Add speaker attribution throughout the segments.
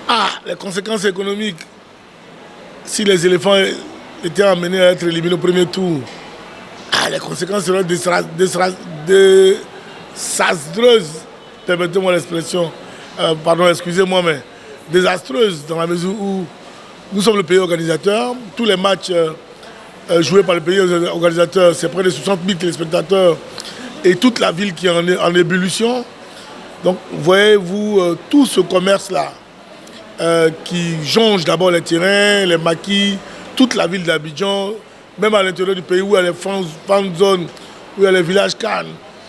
Speaker 1: Ah, les conséquences économiques, si les éléphants étaient amenés à être éliminés au premier tour, les conséquences seraient désastreuses, permettez-moi l'expression, pardon, excusez-moi, mais désastreuses dans la mesure où nous sommes le pays organisateur. Tous les matchs joués par le pays organisateur, c'est près de 60 000 téléspectateurs et toute la ville qui est en ébullition. Donc, voyez-vous, tout ce commerce-là, qui jonge d'abord les terrains, les maquis, toute la ville d'Abidjan, même à l'intérieur du pays où il y a les fan zones, où il y a les villages Cannes.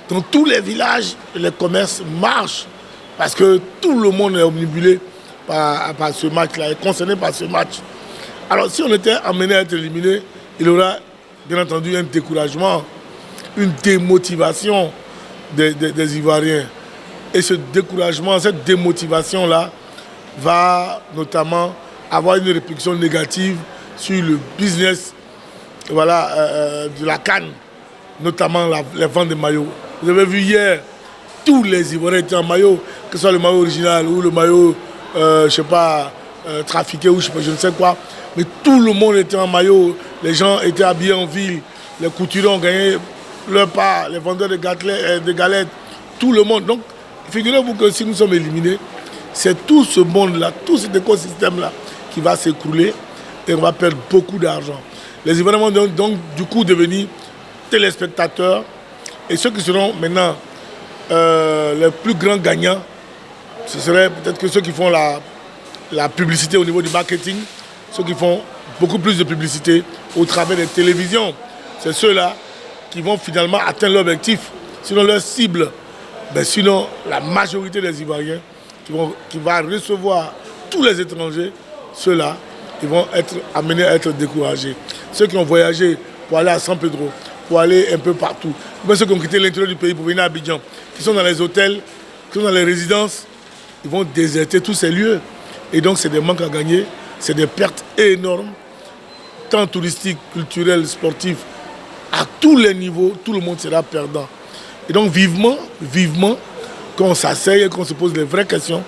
Speaker 1: Dans tous les villages, les commerces marchent parce que tout le monde est omnibulé par ce match-là, est concerné par ce match. Alors si on était amené à être éliminé, il y aura bien entendu un découragement, une démotivation des Ivoiriens. Et ce découragement, cette démotivation-là, va notamment avoir une répercussion négative sur le business de la canne, notamment les ventes de maillots. Vous avez vu hier, tous les Ivoiriens étaient en maillot, que ce soit le maillot original ou le maillot, je ne sais pas, trafiqué ou je ne sais quoi. Mais tout le monde était en maillot, les gens étaient habillés en ville, les couturiers ont gagné leur part, les vendeurs de galettes, tout le monde. Donc, figurez-vous que si nous sommes éliminés, c'est tout ce monde-là, tout cet écosystème-là qui va s'écrouler et on va perdre beaucoup d'argent. Les Ivoiriens vont donc du coup devenir téléspectateurs et ceux qui seront maintenant les plus grands gagnants, ce serait peut-être que ceux qui font la publicité au niveau du marketing, ceux qui font beaucoup plus de publicité au travers des télévisions. C'est ceux-là qui vont finalement atteindre l'objectif, sinon leur cible. Mais sinon, la majorité des Ivoiriens qui va recevoir tous les étrangers, ceux-là, ils vont être amenés à être découragés. Ceux qui ont voyagé pour aller à San Pedro, pour aller un peu partout, même ceux qui ont quitté l'intérieur du pays pour venir à Abidjan, qui sont dans les hôtels, qui sont dans les résidences, ils vont déserter tous ces lieux. Et donc c'est des manques à gagner, c'est des pertes énormes, tant touristiques, culturelles, sportives, à tous les niveaux, tout le monde sera perdant. Et donc vivement qu'on s'asseye et qu'on se pose les vraies questions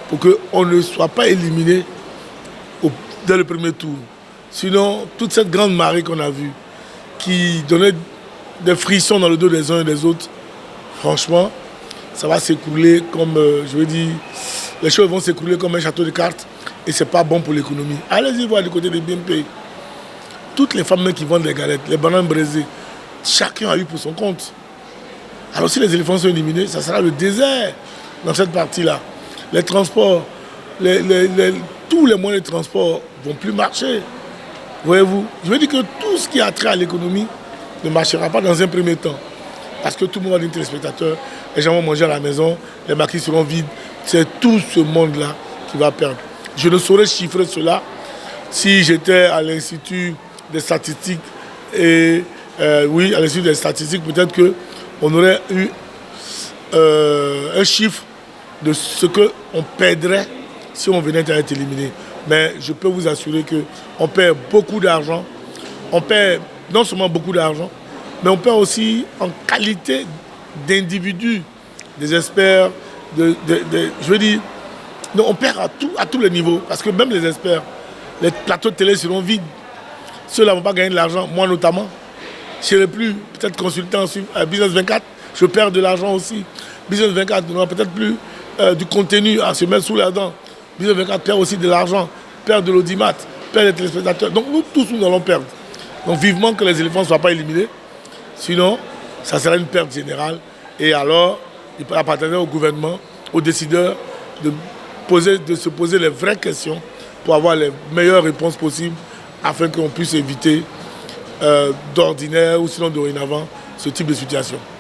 Speaker 1: pour qu'on ne soit pas éliminé dès le premier tour. Sinon, toute cette grande marée qu'on a vue, qui donnait des frissons dans le dos des uns et des autres, franchement, ça va s'écrouler comme, je veux dire, les choses vont s'écrouler comme un château de cartes et ce n'est pas bon pour l'économie. Allez-y voir du côté des BNP. Toutes les femmes qui vendent des galettes, les bananes braisées, chacun a eu pour son compte. Alors si les éléphants sont éliminés, ça sera le désert dans cette partie-là. Les transports, tous les moyens de transport ne vont plus marcher. Voyez-vous, je veux dire que tout ce qui a trait à l'économie ne marchera pas dans un premier temps. Parce que tout le monde va devenir téléspectateur, les gens vont manger à la maison, les maquis seront vides. C'est tout ce monde-là qui va perdre. Je ne saurais chiffrer cela si j'étais à l'Institut des statistiques. Et oui, à l'Institut des statistiques, peut-être qu'on aurait eu un chiffre de ce qu'on perdrait si on venait à être éliminé. Mais je peux vous assurer qu'on perd beaucoup d'argent. On perd non seulement beaucoup d'argent, mais on perd aussi en qualité d'individus, des experts, je veux dire, non, on perd à tous les niveaux. Parce que même les experts, les plateaux de télé seront vides. Ceux-là ne vont pas gagner de l'argent, moi notamment. Je ne serai plus peut-être consultant à Business 24, je perds de l'argent aussi. Business 24 n'aura peut-être plus du contenu à se mettre sous la dent. Business 24 perd aussi de l'argent, perd de l'audimat, perd des téléspectateurs. Donc nous tous, nous allons perdre. Donc vivement que les éléphants ne soient pas éliminés. Sinon, ça sera une perte générale. Et alors, il appartenait au gouvernement, aux décideurs, de se poser les vraies questions pour avoir les meilleures réponses possibles afin qu'on puisse éviter d'ordinaire ou sinon dorénavant ce type de situation.